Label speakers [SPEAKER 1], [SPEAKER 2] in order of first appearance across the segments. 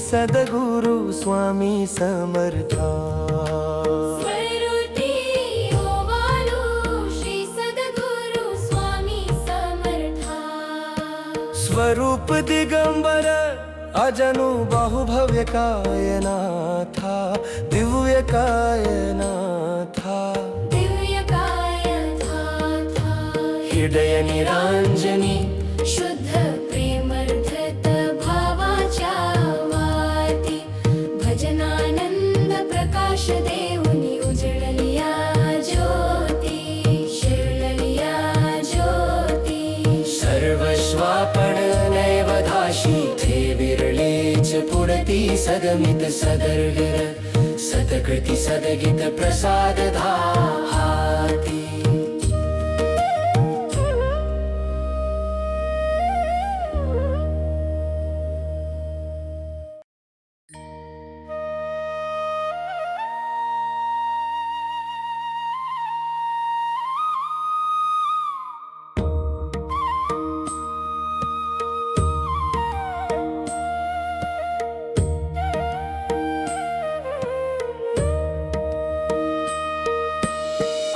[SPEAKER 1] सद्गुरु स्वामी समर्था।
[SPEAKER 2] स्वरूपी ओवाळू श्री सद्गुरु स्वामी समर्था।
[SPEAKER 1] स्वरूप दिगंबर अजनु बाहुभव्य कायनाथा, दिव्य कायनाथा,
[SPEAKER 2] दिव्य कायनाथा।
[SPEAKER 1] हृदय निरांजनी
[SPEAKER 2] शुद्ध प्रेमर्धत भावाच्या वाती, भजनानंद प्रकाश देऊनी उजळलिया ज्योती, शिरलिया ज्योती।
[SPEAKER 1] सर्वस्वापण नैवधाशी थे विरळीच पुरती सदमित सदर्गिर, सतकृती सदगित प्रसाद धाहाती।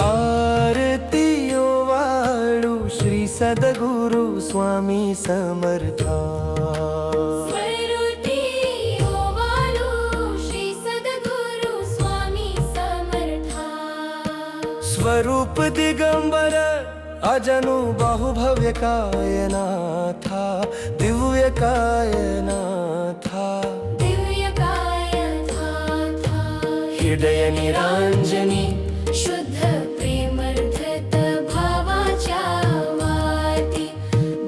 [SPEAKER 1] आरतियो वाळू श्री सद्गुरु स्वामी समर्था।
[SPEAKER 2] स्वरूपी ओवाळू श्री सद्गुरु स्वामी समर्था।
[SPEAKER 1] स्वरूप दिगंबर अजनु बाहुभव्य कायनाथा, दिव्य कायनाथा,
[SPEAKER 2] दिव्य कायनाथा।
[SPEAKER 1] हृदय निरांजनी
[SPEAKER 2] शुद्ध प्रेमर्धत भावाच्या वाती,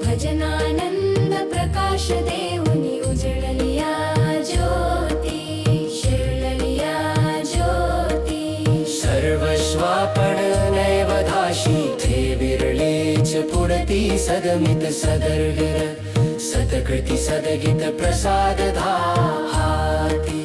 [SPEAKER 2] भजनानंद प्रकाश देऊनी उजळलिया ज्योती, शिरलिया ज्योती।
[SPEAKER 1] सर्वस्वापण नैवधाशी थे विरळीच पुरती सदमित सदर्गिर, सतकृती सदगित प्रसाद धाहाती।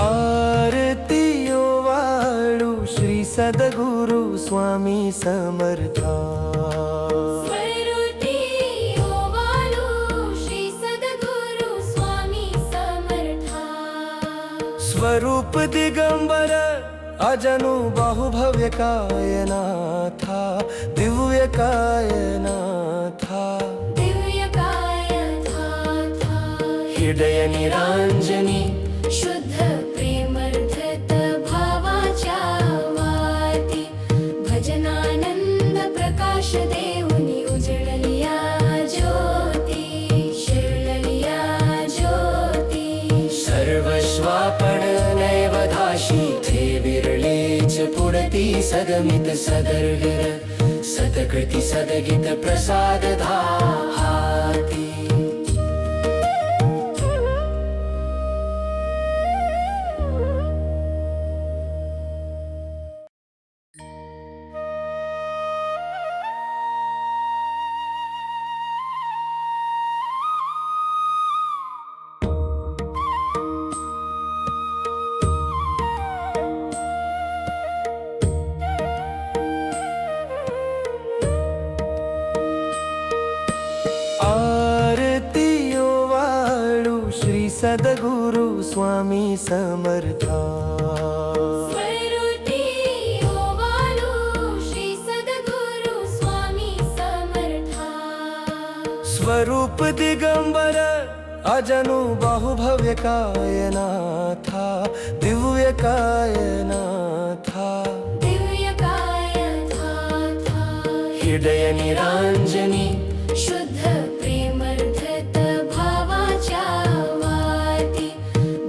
[SPEAKER 1] आरतियो वाळू श्री सद्गुरु स्वामी समर्था।
[SPEAKER 2] स्वरूपी ओवाळू श्री सद्गुरु स्वामी समर्था।
[SPEAKER 1] स्वरूप दिगंबर अजनु बाहुभव्य कायनाथा, दिव्य कायनाथा,
[SPEAKER 2] दिव्य कायनाथा।
[SPEAKER 1] हृदय निरांजनी
[SPEAKER 2] शुद्ध प्रेमर्धत भावाच्या वाती, भजनानंद प्रकाश देऊनी उजळलिया ज्योती, शिरलिया ज्योती।
[SPEAKER 1] सर्वस्वापण नैवधाशी थे विरळीच पुरती सदमित सदर्गिर, सतकृती सदगित प्रसाद धाहाती। आरतियो वाळू श्री सद्गुरु स्वामी समर्था।
[SPEAKER 2] स्वरूपी ओवाळू श्री सद्गुरु स्वामी समर्था।
[SPEAKER 1] स्वरूप दिगंबर अजनु बाहुभव्य कायनाथा, दिव्य कायनाथा,
[SPEAKER 2] दिव्य कायनाथा।
[SPEAKER 1] हृदय निरांजनी
[SPEAKER 2] शुद्ध प्रेमर्धत भावाच्या वाती,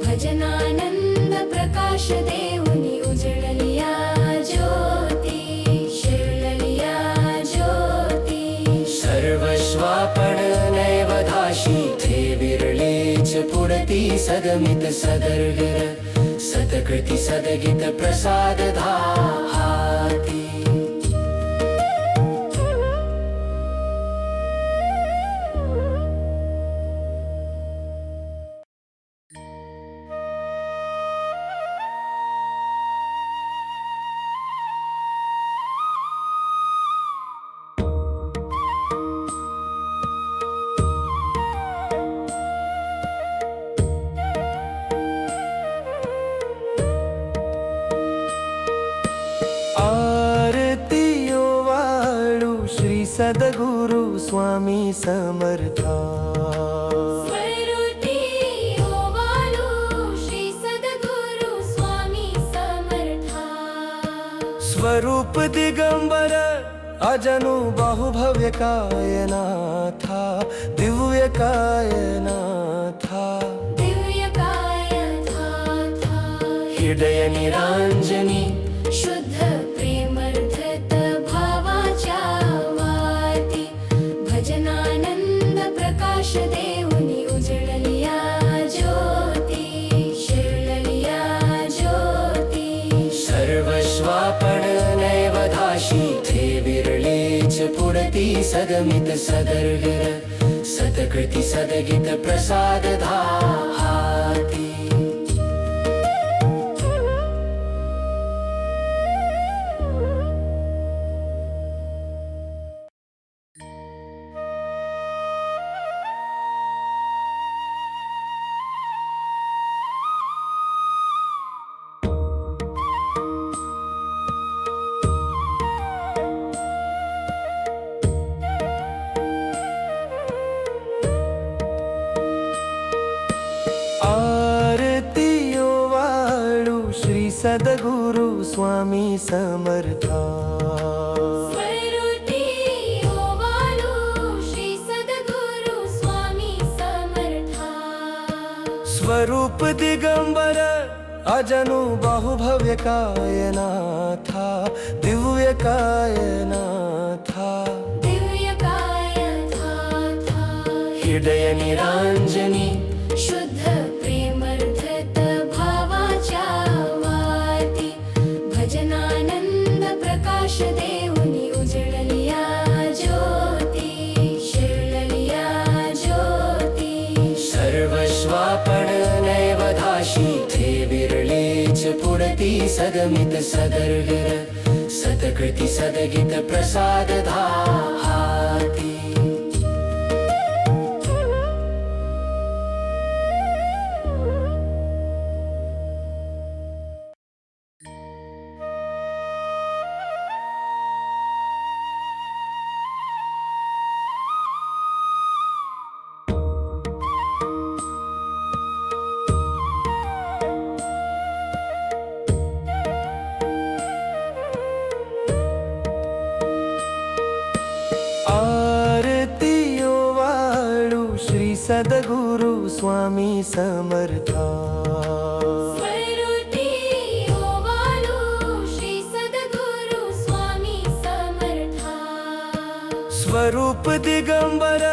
[SPEAKER 2] भजनानंद प्रकाश देऊनी उजळलिया ज्योती, शिरलिया ज्योती।
[SPEAKER 1] सर्वस्वापण नैवधाशी थे विरळीच पुरती सदमित सदर्गिर, सतकृती सदगीत प्रसाद हाती आरतीयो वाळू श्री सद्गुरु स्वामी समर्था
[SPEAKER 2] स्वरूपी ओवाळू श्री सद्गुरु स्वामी समर्था
[SPEAKER 1] स्वरूप दिगंबर अजनु बाहुभव्य कायनाथा दिव्य कायनाथा
[SPEAKER 2] दिव्य काय था
[SPEAKER 1] हृदय निरांजनी
[SPEAKER 2] शुद्ध प्रेमर्धत भावाच्या वाती भजनानंद प्रकाश देऊनी उजळलिया ज्योती शिरलिया ज्योती
[SPEAKER 1] सर्वस्वापण नैवधाशी थे विरळीच पुरती सदमित सदर्गिर सतकृती सदगीत प्रसाद हाती आरतीयो वाळू श्री सद्गुरु स्वामी समर्था
[SPEAKER 2] स्वरूपी ओवाळू श्री सद्गुरु स्वामी समर्था
[SPEAKER 1] स्वरूप दिगंबर अजनु बाहुभव्य कायनाथा दिव्य कायनाथा
[SPEAKER 2] दिव्य काय था
[SPEAKER 1] हृदय निरांजनी
[SPEAKER 2] शुद्ध प्रेमर्धत भावाच्या वाती भजनानंद प्रकाश देऊनी उजळलिया ज्योती शिरलिया ज्योती
[SPEAKER 1] सर्वस्वापण नैवधाशी थे विरळीच पुरती सदमित सदर्गिर सतकृती सदगीत प्रसाद हाती आरतीयो वाळू श्री सद्गुरु स्वामी समर्था
[SPEAKER 2] स्वरूपी ओवाळू श्री सद्गुरु स्वामी समर्था
[SPEAKER 1] स्वरूप दिगंबर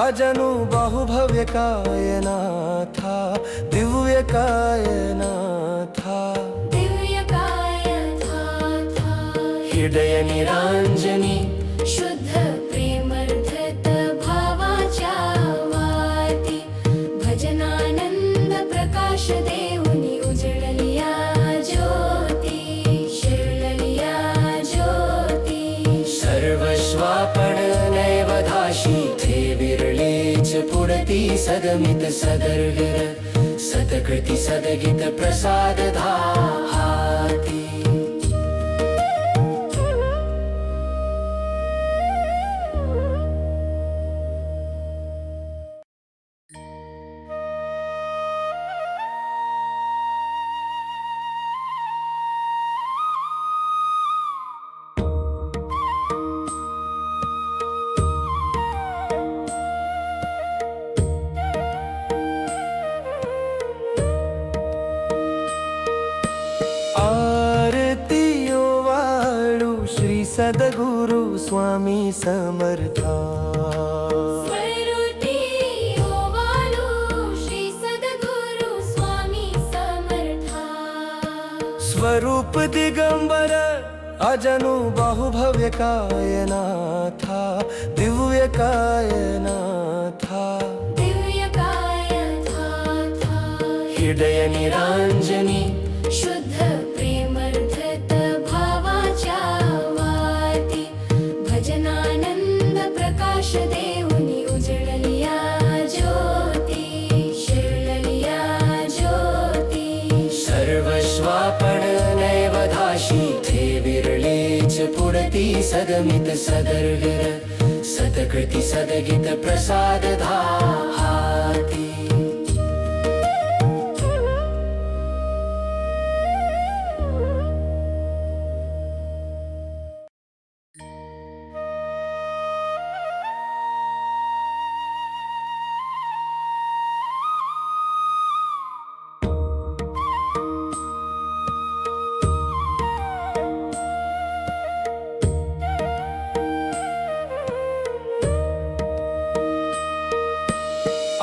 [SPEAKER 1] अजनु बाहुभव्य कायनाथा दिव्य कायनाथा
[SPEAKER 2] दिव्य काय था
[SPEAKER 1] हृदय निरांजनी
[SPEAKER 2] शुद्ध प्रेमर्धत भावाच्या वाती भजनानंद प्रकाश देऊनी उजळलिया ज्योती शिरलिया ज्योती
[SPEAKER 1] सर्वस्वापण नैवधाशी थे विरळीच पुरती सदमित सदर्गिर सतकृती सदगीत प्रसाद हाती सद्गुरु स्वामी समर्था
[SPEAKER 2] स्वरूपी ओवाळू श्री सद्गुरु स्वामी समर्था
[SPEAKER 1] स्वरूप दिगंबर अजनु बाहुभव्य कायना था, दिव्य कायना था,
[SPEAKER 2] दिव्य काय था
[SPEAKER 1] हृदय निरांजनी
[SPEAKER 2] शुद्ध प्रेमर्धत भावाच्या वाती, भजनानंद प्रकाश देऊनी उजळलिया ज्योती, शिरलिया ज्योती.
[SPEAKER 1] सर्वस्वापण नैवधाशी थे विरळीच पुढती सदमित सदर्गर, सतकृती सदगित प्रसाद हाती.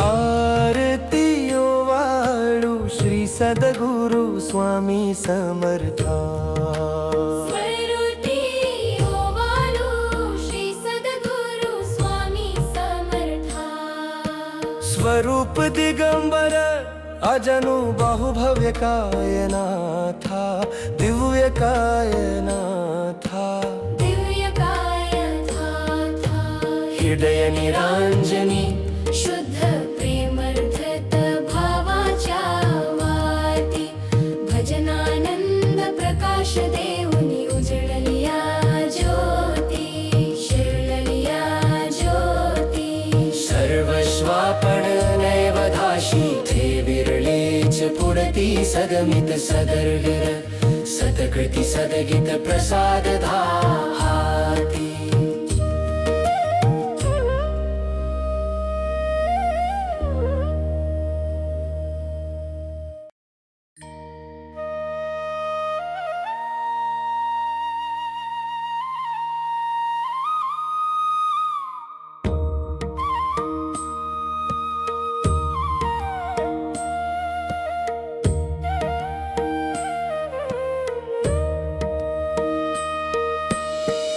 [SPEAKER 1] आरतीयो वाळू श्री सद्गुरु स्वामी समर्था.
[SPEAKER 2] स्वरूपी ओवाळू श्री सद्गुरु स्वामी समर्था.
[SPEAKER 1] स्वरूप दिगंबर अजनु बाहुभव्य कायना था, दिव्य कायना था,
[SPEAKER 2] दिव्य काय था
[SPEAKER 1] हृदय निरांजनी
[SPEAKER 2] शुद्ध प्रेमर्धत भावाच्या वाती, भजनानंद प्रकाश देऊनी उजळलिया ज्योती, शिरलिया ज्योती.
[SPEAKER 1] सर्वस्वापण नैवधाशी थे विरळीच पुढती सदमित सदर्गर, सतकृती सदगित प्रसाद हाती.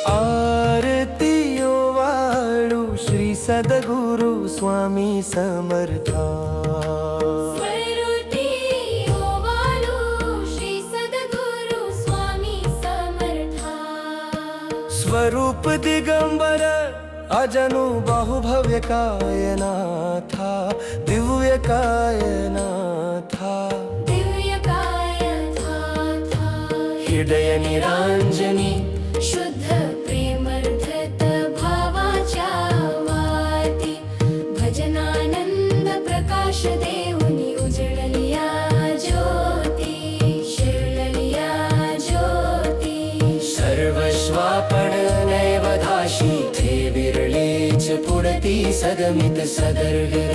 [SPEAKER 1] आरतीयो वाळू श्री सद्गुरु स्वामी समर्था.
[SPEAKER 2] स्वरूपी ओवाळू श्री सद्गुरु स्वामी समर्था.
[SPEAKER 1] स्वरूप दिगंबर अजनु बाहुभव्य कायना था, दिव्य कायना था,
[SPEAKER 2] दिव्य काय था
[SPEAKER 1] हृदय निरांजनी
[SPEAKER 2] शुद्ध प्रेमर्धत भावाच्या वाती, भजनानंद प्रकाश देऊनी उजळलिया ज्योती, शिरलिया ज्योती.
[SPEAKER 1] सर्वस्वापण नैवधाशी थे विरळीच पुढती सदमित सदर्गर,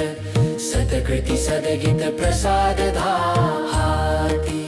[SPEAKER 1] सतकृती सदगित प्रसाद हाती.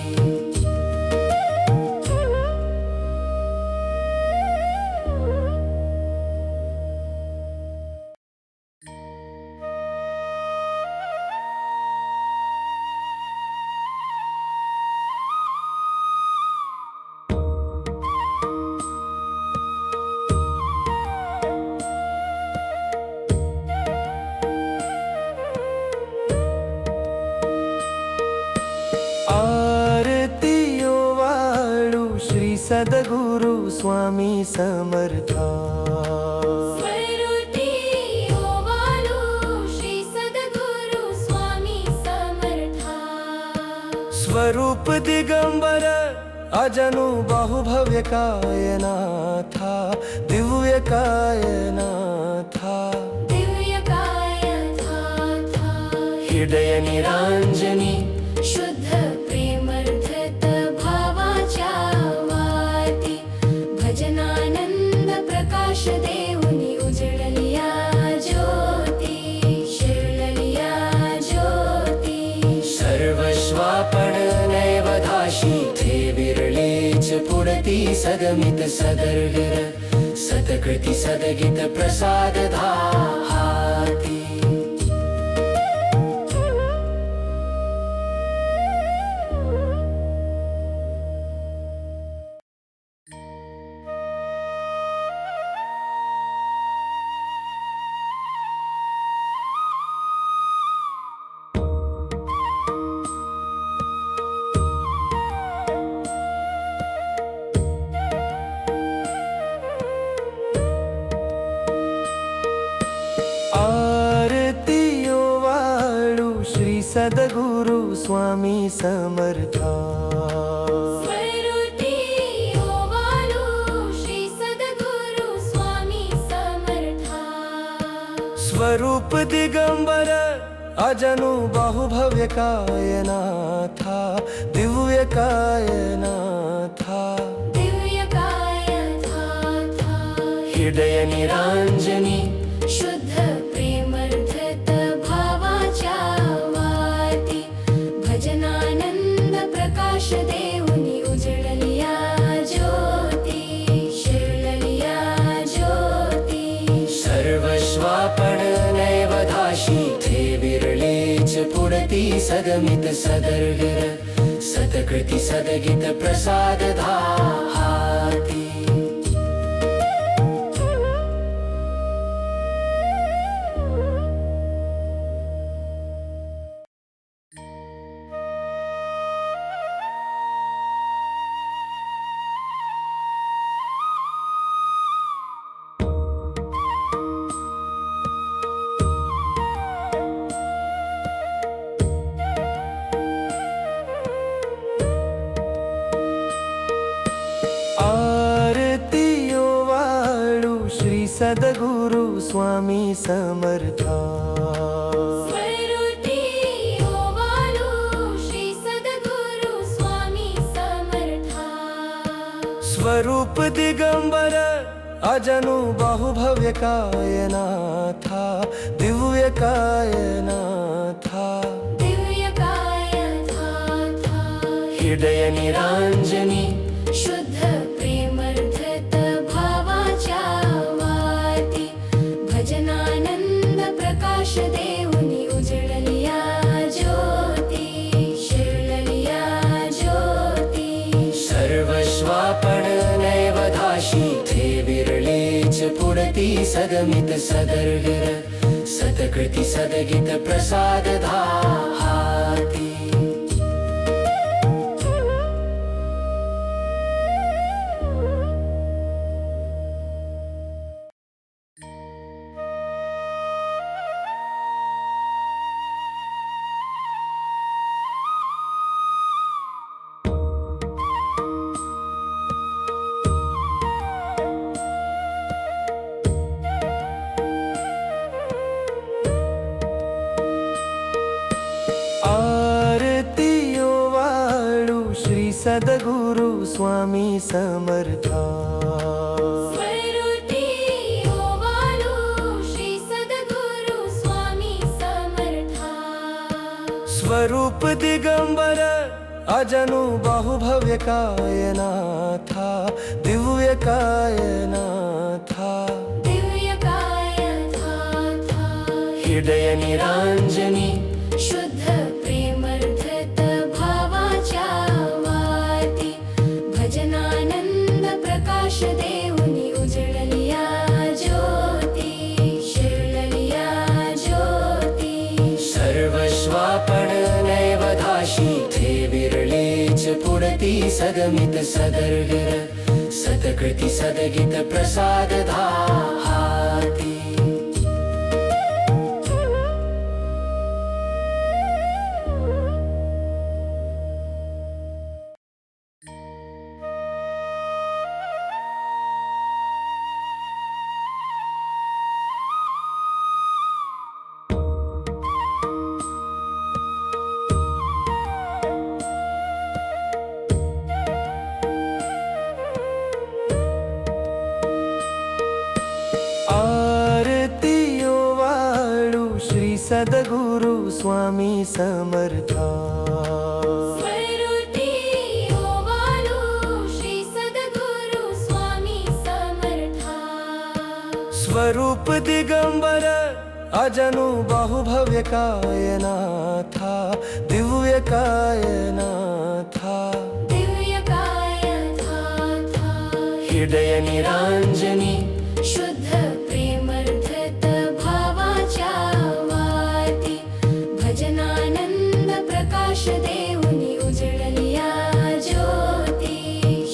[SPEAKER 1] आरतीयो वाळू श्री सद्गुरु स्वामी समर्था.
[SPEAKER 2] स्वरूपी ओवाळू श्री सद्गुरु स्वामी समर्था.
[SPEAKER 1] स्वरूप दिगंबर अजनु बाहुभव्य कायना था, दिव्य कायना था,
[SPEAKER 2] दिव्य काय था
[SPEAKER 1] हृदय निरांजनी
[SPEAKER 2] शुद्ध प्रेमर्धत भावाच्या वाती, भजनानंद प्रकाश देऊनी उजळलिया ज्योती, शिरलिया ज्योती.
[SPEAKER 1] सर्वस्वापण नैवधाशी थे विरळीच पुढती सदमित सदर्गर, सतकृती सदगित प्रसाद हाती. आरतीयो वाळू श्री सद्गुरु स्वामी समर्था
[SPEAKER 2] स्वरूपी ओवाळू श्री सद्गुरु स्वामी समर्था
[SPEAKER 1] स्वरूप दिगंबर अजनु बाहुभव्य कायनाथा दिव्य कायनाथा
[SPEAKER 2] दिव्य कायथा
[SPEAKER 1] हृदय निरांजनी
[SPEAKER 2] शुद्ध प्रेमर्धत भावाच्या वाती भजनानंद प्रकाश देऊनी उजळलिया ज्योती शिरलिया ज्योती
[SPEAKER 1] सर्वस्वापण नैवधाशी थे विरळीच पुढती सदमित सदर्गर सतकृती सदगित प्रसाद धाहाती आरतीयो वाळू श्री सद्गुरु स्वामी समर्था
[SPEAKER 2] स्वरूपी ओवाळू श्री सद्गुरु स्वामी समर्था
[SPEAKER 1] स्वरूप दिगंबर अजनु बाहुभव्य कायनाथा दिव्य कायनाथा
[SPEAKER 2] दिव्य कायथा
[SPEAKER 1] हृदय निरांजनी
[SPEAKER 2] शुद्ध प्रेमर्धत भावाच्या वाती भजनानंद प्रकाश देऊनी उजळलिया ज्योती शिरलिया ज्योती
[SPEAKER 1] सर्वस्वापण नैवधाशी थे विरळीच पुढती सदमित सदर्गर सतकृती सदगित प्रसाद धाहाती आरतीयो वाळू श्री सद्गुरु स्वामी समर्था
[SPEAKER 2] स्वरूपी ओवाळू श्री सद्गुरु स्वामी समर्था
[SPEAKER 1] स्वरूप दिगंबर अजनु बाहुभव्य कायनाथा दिव्य कायनाथा
[SPEAKER 2] दिव्य कायथा
[SPEAKER 1] हृदय निरांजनी
[SPEAKER 2] शुद्ध प्रेमर्धत भावाच्या वाती भजनानंद प्रकाश देऊनी उजळलिया ज्योती शिरलिया ज्योती
[SPEAKER 1] सर्वस्वापण नैवधाशी थे विरळीच पुढती सदमित सदर्गर सतकृती सदगित प्रसाद धाहाती आरतीयो वाळू श्री सद्गुरु स्वामी समर्था
[SPEAKER 2] स्वरूपी ओवाळू श्री सद्गुरु स्वामी समर्था
[SPEAKER 1] स्वरूप दिगंबर अजनु बाहुभव्य कायनाथा दिव्य कायनाथा
[SPEAKER 2] दिव्य कायथा
[SPEAKER 1] हृदय निरांजनी
[SPEAKER 2] शुद्ध प्रेमर्धत भावाच्या वाती भजनानंद प्रकाश देऊनी उजळलिया ज्योती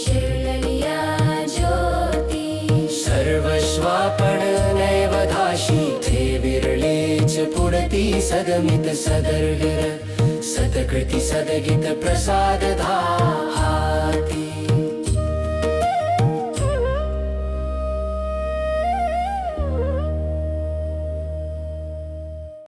[SPEAKER 2] शिरलिया ज्योती
[SPEAKER 1] सर्वस्वापण नैवधाशी थे विरळीच सत्कृती सदमित सदर्गर सतकृती सदगित प्रसाद धा